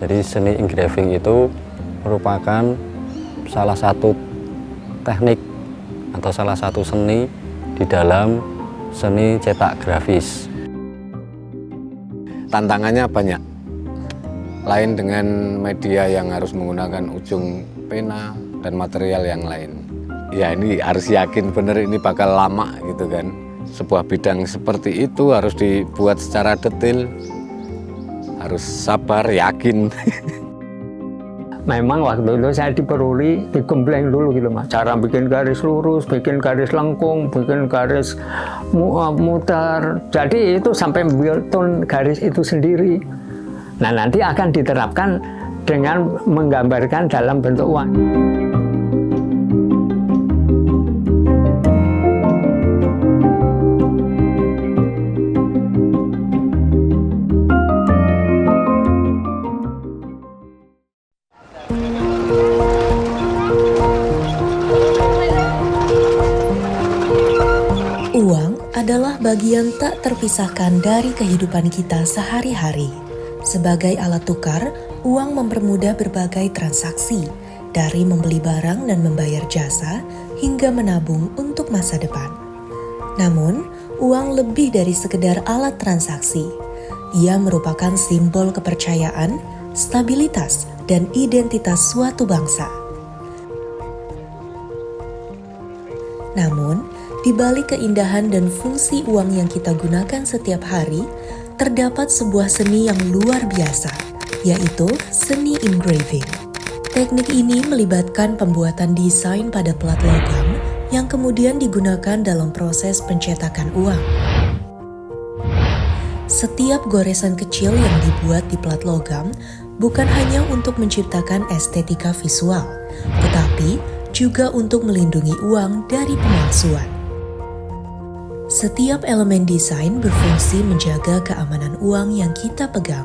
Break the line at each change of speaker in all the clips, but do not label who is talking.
Jadi seni engraving itu merupakan salah satu teknik atau salah satu seni di dalam seni cetak grafis.
Tantangannya banyak, lain dengan media yang harus menggunakan ujung pena dan material yang lain. Ya ini harus yakin bener ini bakal lama gitu kan. Sebuah bidang seperti itu harus dibuat secara detail, harus sabar, yakin.
Memang waktu itu saya diperuli, digembleng dulu gitu Mas. Cara bikin garis lurus, bikin garis lengkung, bikin garis muter. Jadi itu sampai tone garis itu sendiri. Nah nanti akan diterapkan dengan menggambarkan dalam bentuk uang.
Uang adalah bagian tak terpisahkan dari kehidupan kita sehari-hari. Sebagai alat tukar, uang mempermudah berbagai transaksi, dari membeli barang dan membayar jasa hingga menabung untuk masa depan. Namun, uang lebih dari sekedar alat transaksi. Ia merupakan simbol kepercayaan, stabilitas, dan identitas suatu bangsa. Namun, di balik keindahan dan fungsi uang yang kita gunakan setiap hari, terdapat sebuah seni yang luar biasa, yaitu seni engraving. Teknik ini melibatkan pembuatan desain pada plat logam yang kemudian digunakan dalam proses pencetakan uang. Setiap goresan kecil yang dibuat di plat logam bukan hanya untuk menciptakan estetika visual, tetapi juga untuk melindungi uang dari pemalsuan. Setiap elemen desain berfungsi menjaga keamanan uang yang kita pegang.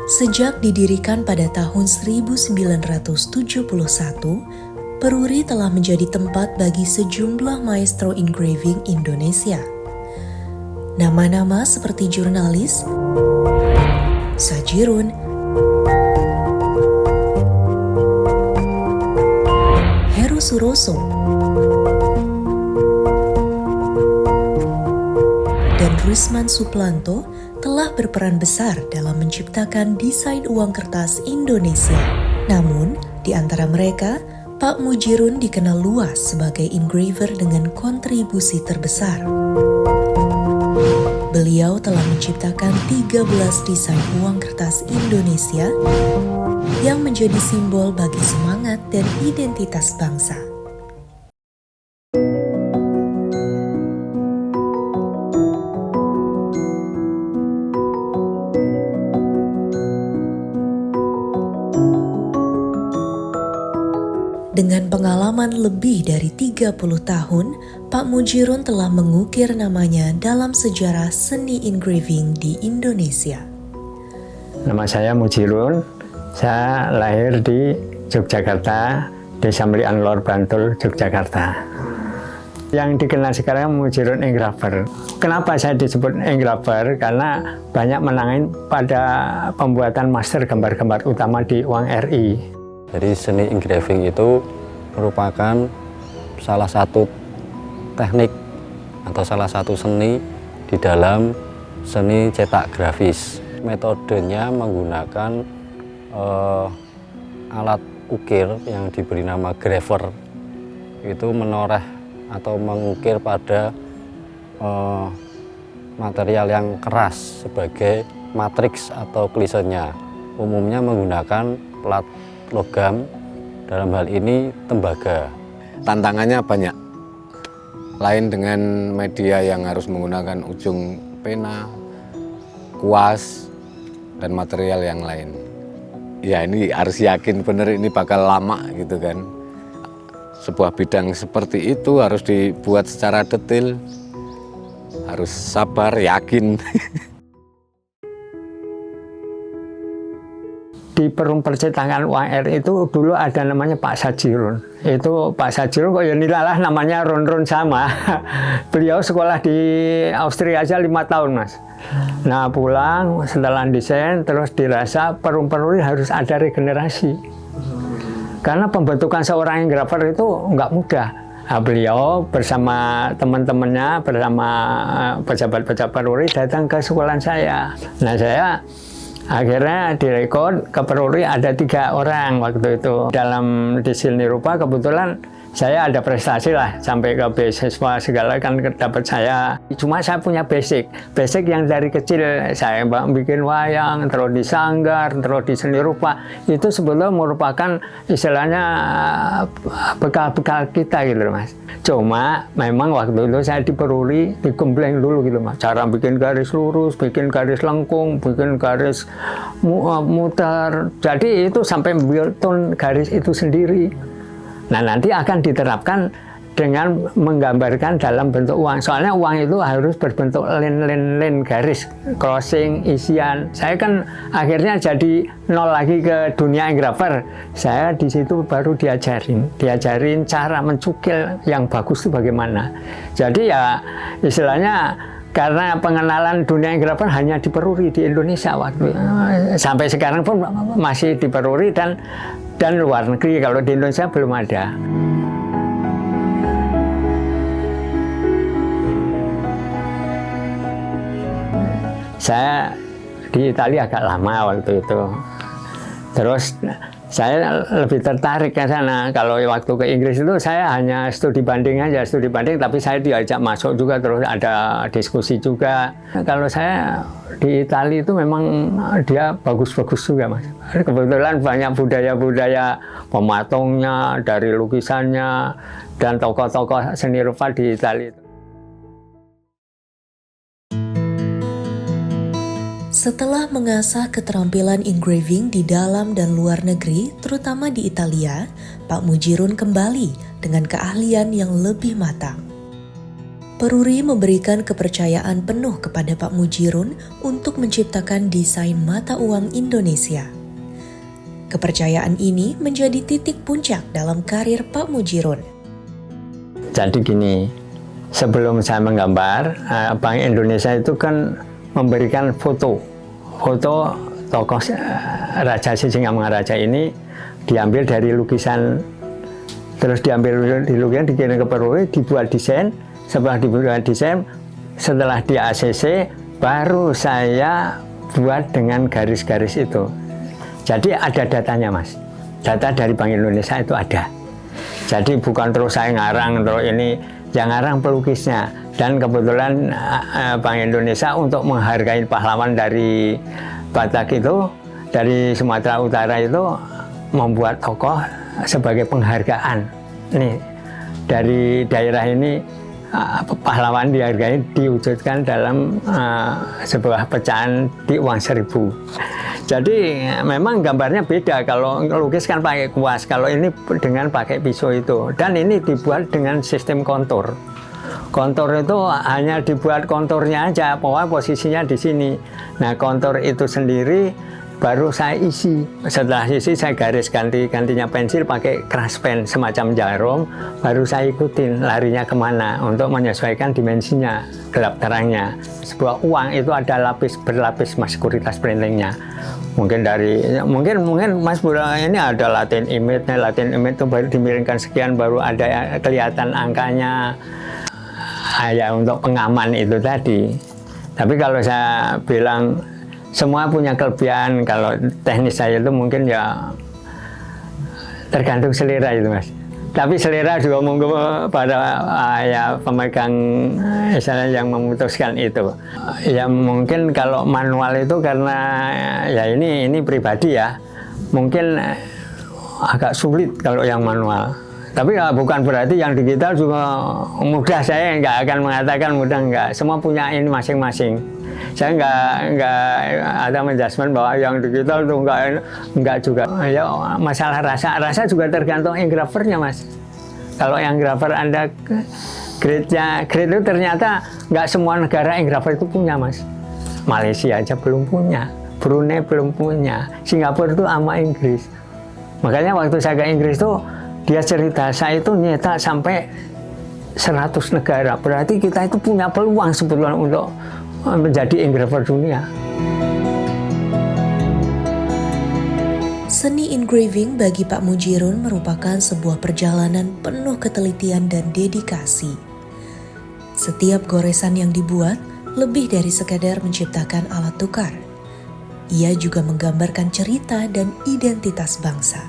Sejak didirikan pada tahun 1971, Peruri telah menjadi tempat bagi sejumlah maestro engraving Indonesia. Nama-nama seperti jurnalis, Sajirun, Heru Suroso, dan Rusman Suplanto telah berperan besar dalam menciptakan desain uang kertas Indonesia. Namun, di antara mereka, Pak Mujirun dikenal luas sebagai engraver dengan kontribusi terbesar. Beliau telah menciptakan 13 desain uang kertas Indonesia yang menjadi simbol bagi semangat dan identitas bangsa. Dengan pengalaman lebih dari 30 tahun, Pak Mujirun telah mengukir namanya dalam sejarah seni engraving di Indonesia.
Nama saya Mujirun, saya lahir di Yogyakarta, Desa Melian Lor Bantul, Yogyakarta. Yang dikenal sekarang Mujirun engraver. Kenapa saya disebut engraver? Karena banyak menangin pada pembuatan master gambar-gambar utama di uang RI.
Jadi seni engraving itu merupakan salah satu teknik atau salah satu seni di dalam seni cetak grafis. Metodenya menggunakan alat ukir yang diberi nama graver. Itu menoreh atau mengukir pada material yang keras sebagai matriks atau klisenya. Umumnya menggunakan plat logam, dalam hal ini tembaga.
Tantangannya banyak, lain dengan media yang harus menggunakan ujung pena, kuas, dan material yang lain. Ya ini harus yakin bener ini bakal lama gitu kan. Sebuah bidang seperti itu harus dibuat secara detail, harus sabar, yakin.
di perum percetakan uang R itu dulu ada namanya Pak Sajirun. Itu Pak Sajirun kok ya nilalah namanya Ron sama. Beliau sekolah di Austria aja 5 tahun Mas. Nah pulang setelah desain terus dirasa perum peruri harus ada regenerasi. Karena pembentukan seorang engraver itu nggak mudah. Nah, beliau bersama teman-temannya, bersama pejabat-pejabat peruri datang ke sekolah saya. Nah saya akhirnya direkod ke peruri ada 3 orang waktu itu. Dalam desain rupa kebetulan saya ada prestasi lah, sampai ke beasiswa segala kan dapat saya. Cuma saya punya basic yang dari kecil saya bikin wayang, terus di sanggar, terus di seni rupa. Itu sebetulnya merupakan istilahnya bekal-bekal kita gitu Mas. Cuma memang waktu itu saya di peruri digembleng dulu gitu Mas. Cara bikin garis lurus, bikin garis lengkung, bikin garis muter. Jadi itu sampai build-tone garis itu sendiri. Nah nanti akan diterapkan dengan menggambarkan dalam bentuk uang. Soalnya uang itu harus berbentuk line garis, crossing, isian. Saya kan akhirnya jadi nol lagi ke dunia engraver. Saya di situ baru diajarin cara mencukil yang bagus itu bagaimana. Jadi ya istilahnya karena pengenalan dunia engraver hanya di peruri di Indonesia waktu sampai sekarang pun masih di peruri dan luar negeri, kalau di Indonesia belum ada. Saya di Italia agak lama waktu itu. Terus saya lebih tertarik ke sana. Kalau waktu ke Inggris itu saya hanya studi banding aja, tapi saya diajak masuk juga, terus ada diskusi juga. Kalau saya di Italia itu memang dia bagus-bagus juga Mas. Kebetulan banyak budaya-budaya pematungnya, dari lukisannya, dan tokoh-tokoh seni rupa di Italia.
Setelah mengasah keterampilan engraving di dalam dan luar negeri, terutama di Italia, Pak Mujirun kembali dengan keahlian yang lebih matang. Peruri memberikan kepercayaan penuh kepada Pak Mujirun untuk menciptakan desain mata uang Indonesia. Kepercayaan ini menjadi titik puncak dalam karir Pak Mujirun.
Jadi gini, sebelum saya menggambar, Bank Indonesia itu kan memberikan foto tokoh Raja Sisingamangaraja ini diambil dari lukisan, terus diambil di lukisan, dikirim ke peruri, dibuat desain. Setelah dibuat desain, setelah di ACC baru saya buat dengan garis-garis itu. Jadi ada datanya Mas, data dari Bank Indonesia itu ada. Jadi bukan terus saya ngarang, terus ini yang ngarang pelukisnya. Dan kebetulan Bank Indonesia untuk menghargai pahlawan dari Batak itu, dari Sumatera Utara itu, membuat tokoh sebagai penghargaan. Nih, dari daerah ini pahlawan dihargai, diwujudkan dalam sebuah pecahan di uang 1000. Jadi memang gambarnya beda, kalau lukis kan pakai kuas, kalau ini dengan pakai pisau itu. Dan ini dibuat dengan sistem kontur. Kontur itu hanya dibuat konturnya aja, pokoknya posisinya di sini. Nah kontur itu sendiri baru saya isi. Setelah isi saya garis gantinya pensil pakai crash pen semacam jarum, baru saya ikutin larinya kemana untuk menyesuaikan dimensinya, gelap terangnya. Sebuah uang itu ada berlapis Mas sekuritas printingnya. Mungkin Mas Bura ini ada Latin image itu baru dimiringkan sekian, baru ada kelihatan angkanya. Ya untuk pengaman itu tadi. Tapi kalau saya bilang semua punya kelebihan, kalau teknis saya itu mungkin ya tergantung selera itu Mas. Tapi selera juga mungkin pada ya pemegang misalnya yang memutuskan itu. Ya mungkin kalau manual itu karena ya ini pribadi ya, mungkin agak sulit kalau yang manual. Tapi ya bukan berarti yang digital juga mudah, saya nggak akan mengatakan mudah, nggak. Semua punya ini masing-masing. Saya nggak ada menjudgment bahwa yang digital itu nggak juga. Ya masalah rasa juga tergantung engravernya Mas. Kalau yang engraver Anda grade itu ternyata nggak semua negara engraver itu punya Mas. Malaysia aja belum punya. Brunei belum punya, Singapura itu sama Inggris. Makanya waktu saya ke Inggris tuh dia cerita, saya itu nyetak sampai 100 negara. Berarti kita itu punya peluang sebetulnya untuk menjadi engraver dunia.
Seni engraving bagi Pak Mujirun merupakan sebuah perjalanan penuh ketelitian dan dedikasi. Setiap goresan yang dibuat lebih dari sekadar menciptakan alat tukar. Ia juga menggambarkan cerita dan identitas bangsa.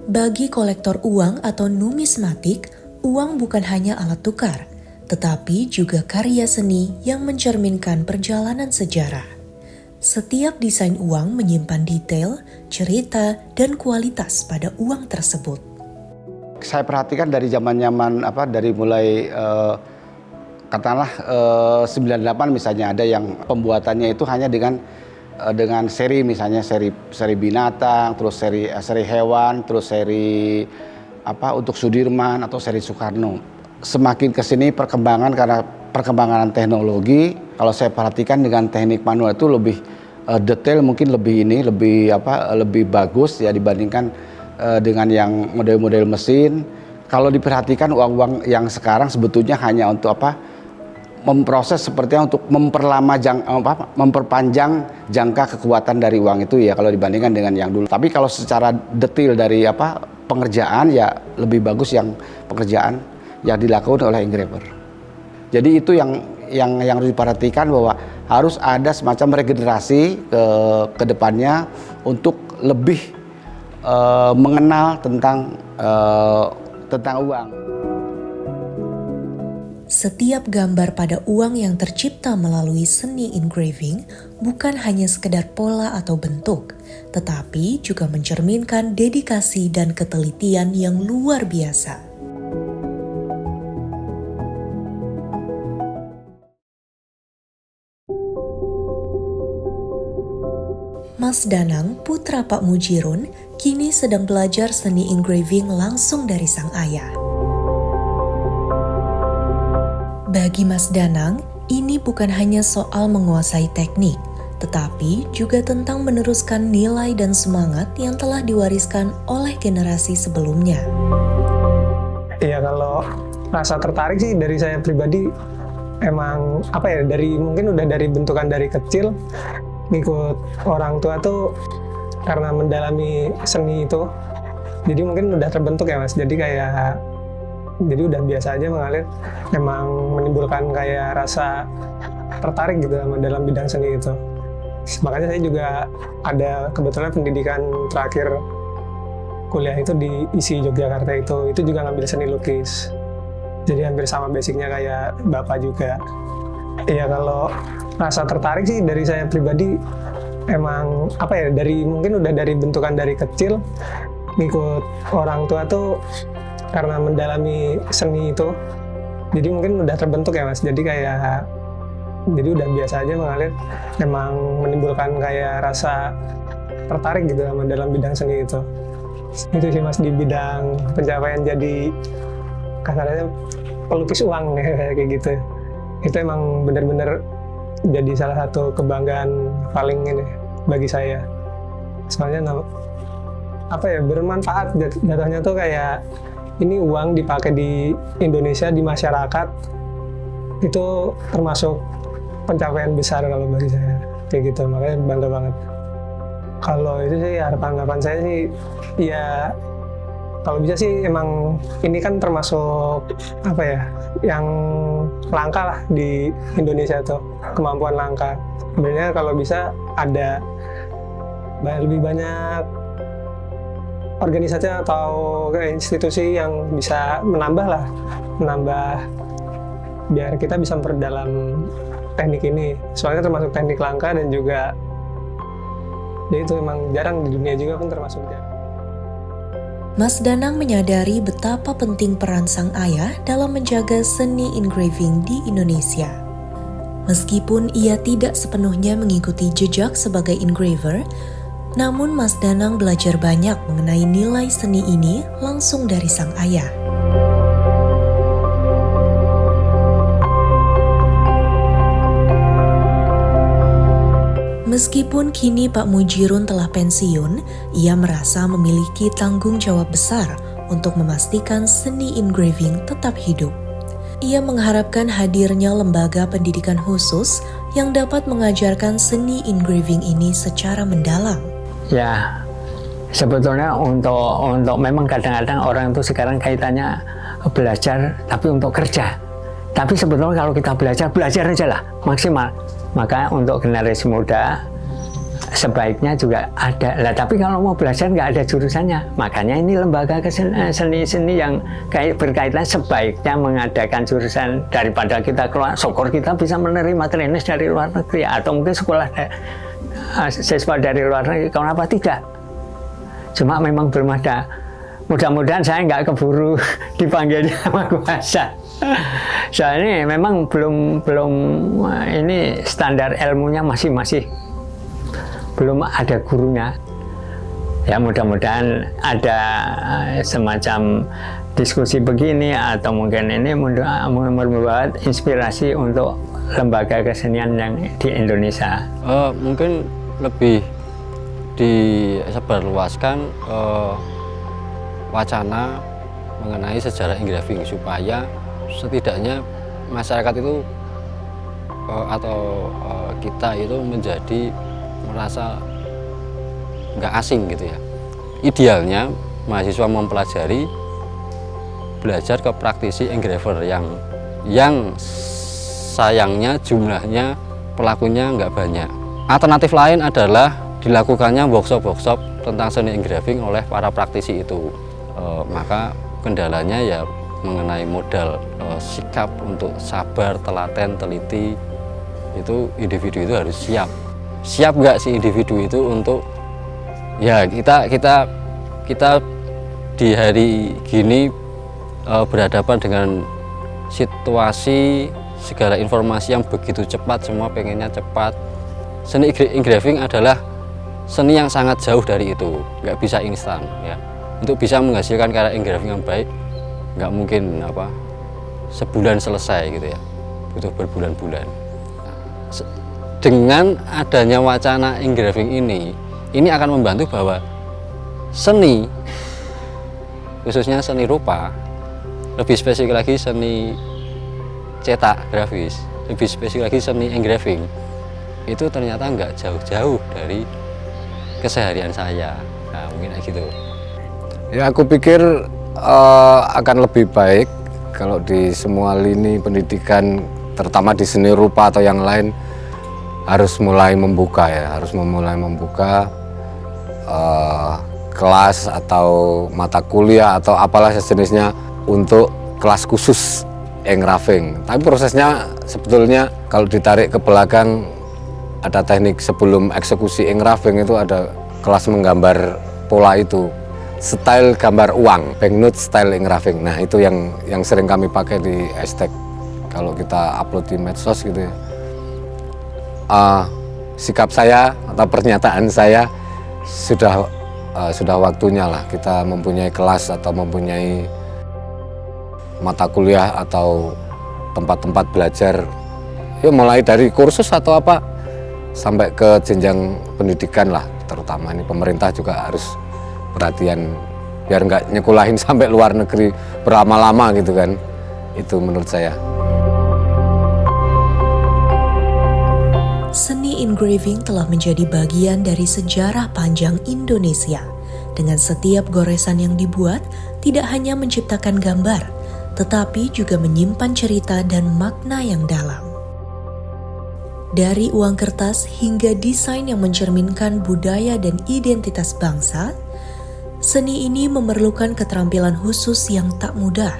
Bagi kolektor uang atau numismatik, uang bukan hanya alat tukar, tetapi juga karya seni yang mencerminkan perjalanan sejarah. Setiap desain uang menyimpan detail, cerita, dan kualitas pada uang tersebut.
Saya perhatikan dari zaman-zaman dari mulai katakanlah 98 misalnya, ada yang pembuatannya itu hanya dengan seri, misalnya seri binatang, terus seri hewan, terus seri untuk Sudirman atau seri Soekarno. Semakin kesini karena perkembangan teknologi, kalau saya perhatikan dengan teknik manual itu lebih detail, mungkin lebih bagus ya dibandingkan dengan yang model-model mesin. Kalau diperhatikan uang-uang yang sekarang sebetulnya hanya untuk memproses sepertinya untuk memperpanjang jangka kekuatan dari uang itu ya, kalau dibandingkan dengan yang dulu. Tapi kalau secara detail dari pengerjaan ya lebih bagus yang pekerjaan yang dilakukan oleh engraver. Jadi itu yang harus diperhatikan, bahwa harus ada semacam regenerasi ke depannya untuk lebih mengenal tentang uang.
Setiap gambar pada uang yang tercipta melalui seni engraving bukan hanya sekedar pola atau bentuk, tetapi juga mencerminkan dedikasi dan ketelitian yang luar biasa. Mas Danang, putra Pak Mujirun, kini sedang belajar seni engraving langsung dari sang ayah. Bagi Mas Danang, ini bukan hanya soal menguasai teknik, tetapi juga tentang meneruskan nilai dan semangat yang telah diwariskan oleh generasi sebelumnya.
Iya, kalau rasa tertarik sih dari saya pribadi emang mungkin udah dari bentukan dari kecil. Ngikut orang tua tuh karena mendalami seni itu, jadi mungkin udah terbentuk ya Mas, jadi udah biasa aja mengalir, emang menimbulkan kayak rasa tertarik gitu dalam bidang seni itu. Makanya saya juga ada kebetulan pendidikan terakhir kuliah itu di ISI Yogyakarta, itu juga ngambil seni lukis, jadi hampir sama basicnya kayak bapak juga. Iya, kalau rasa tertarik sih dari saya pribadi emang mungkin udah dari bentukan dari kecil, ngikut orang tua tuh karena mendalami seni itu, jadi mungkin udah terbentuk ya Mas, jadi udah biasa aja mengalir, emang menimbulkan kayak rasa tertarik gitu dalam bidang seni itu. Itu sih Mas, di bidang pencapaian jadi kasarnya pelukis uang kayak gitu. Itu emang benar-benar jadi salah satu kebanggaan paling ini bagi saya. Soalnya bermanfaat jatuhnya tuh, kayak ini uang dipakai di Indonesia, di masyarakat, itu termasuk pencapaian besar kalau bagi saya kayak gitu, makanya bangga banget. Kalau itu sih harapan saya sih ya, kalau bisa sih emang ini kan termasuk yang langka lah di Indonesia tuh, kemampuan langka. Sebenarnya kalau bisa ada lebih banyak organisasi atau institusi yang bisa menambah biar kita bisa memperdalam teknik ini. Soalnya termasuk teknik langka dan juga itu emang jarang di dunia juga pun termasuk jarang.
Mas Danang menyadari betapa penting peran sang ayah dalam menjaga seni engraving di Indonesia. Meskipun ia tidak sepenuhnya mengikuti jejak sebagai engraver, namun Mas Danang belajar banyak mengenai nilai seni ini langsung dari sang ayah. Meskipun kini Pak Mujirun telah pensiun, ia merasa memiliki tanggung jawab besar untuk memastikan seni engraving tetap hidup. Ia mengharapkan hadirnya lembaga pendidikan khusus yang dapat mengajarkan seni engraving ini secara mendalam.
Ya, sebetulnya untuk memang kadang-kadang orang itu sekarang kaitannya belajar tapi untuk kerja. Tapi sebetulnya kalau kita belajar aja lah maksimal. Maka untuk generasi muda sebaiknya juga ada lah. Tapi kalau mau belajar nggak ada jurusannya, makanya ini lembaga seni-seni yang berkaitan sebaiknya mengadakan jurusan daripada kita keluar. Syukur kita bisa menerima trainers dari luar negeri atau mungkin sekolah siswa dari luar negeri. Kenapa tidak? Cuma memang belum ada. Mudah-mudahan saya nggak keburu dipanggilnya sama kuasa. Soalnya memang belum ini standar ilmunya masih belum ada gurunya. Ya mudah-mudahan ada semacam diskusi begini atau mungkin ini membuat inspirasi untuk lembaga kesenian yang di Indonesia.
Mungkin lebih disebarluaskan wacana mengenai sejarah engraving supaya setidaknya masyarakat itu atau kita itu menjadi merasa nggak asing gitu ya. Idealnya mahasiswa mempelajari belajar ke praktisi engraver yang sayangnya jumlahnya pelakunya nggak banyak. Alternatif lain adalah dilakukannya workshop tentang seni engraving oleh para praktisi itu. Maka kendalanya ya mengenai modal sikap untuk sabar, telaten, teliti. Itu individu itu harus siap nggak si individu itu untuk ya kita di hari gini berhadapan dengan situasi segala informasi yang begitu cepat, semua pengennya cepat. Seni engraving adalah seni yang sangat jauh dari itu, nggak bisa instan ya. Untuk bisa menghasilkan karya engraving yang baik nggak mungkin sebulan selesai gitu ya, butuh berbulan-bulan. Dengan adanya wacana engraving ini akan membantu bahwa seni, khususnya seni rupa, lebih spesifik lagi seni cetak grafis, lebih spesifik lagi seni engraving, itu ternyata nggak jauh-jauh dari keseharian saya. Nah, mungkin kayak gitu.
Ya, aku pikir akan lebih baik kalau di semua lini pendidikan, terutama di seni rupa atau yang lain, harus mulai membuka kelas atau mata kuliah atau apalah sejenisnya untuk kelas khusus engraving. Tapi prosesnya sebetulnya kalau ditarik ke belakang, ada teknik sebelum eksekusi engraving itu ada kelas menggambar pola itu. Style gambar uang, banknote style engraving. Nah, itu yang sering kami pakai di hashtag kalau kita upload di medsos gitu ya. Sikap saya atau pernyataan saya sudah waktunya lah kita mempunyai kelas atau mempunyai mata kuliah atau tempat-tempat belajar. Ya mulai dari kursus atau apa sampai ke jenjang pendidikan lah, terutama ini pemerintah juga harus perhatian biar nggak nyekolahin sampai luar negeri berlama-lama gitu kan. Itu menurut saya.
Seni engraving telah menjadi bagian dari sejarah panjang Indonesia. Dengan setiap goresan yang dibuat, tidak hanya menciptakan gambar, tetapi juga menyimpan cerita dan makna yang dalam. Dari uang kertas hingga desain yang mencerminkan budaya dan identitas bangsa, seni ini memerlukan keterampilan khusus yang tak mudah.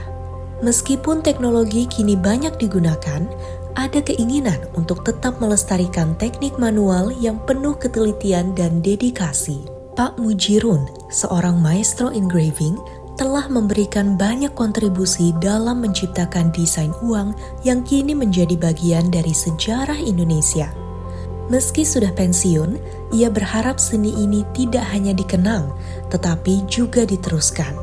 Meskipun teknologi kini banyak digunakan, ada keinginan untuk tetap melestarikan teknik manual yang penuh ketelitian dan dedikasi. Pak Mujirun, seorang maestro engraving, telah memberikan banyak kontribusi dalam menciptakan desain uang yang kini menjadi bagian dari sejarah Indonesia. Meski sudah pensiun, ia berharap seni ini tidak hanya dikenang, tetapi juga diteruskan.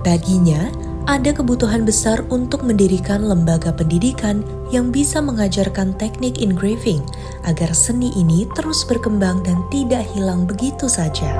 Baginya, ada kebutuhan besar untuk mendirikan lembaga pendidikan yang bisa mengajarkan teknik engraving agar seni ini terus berkembang dan tidak hilang begitu saja.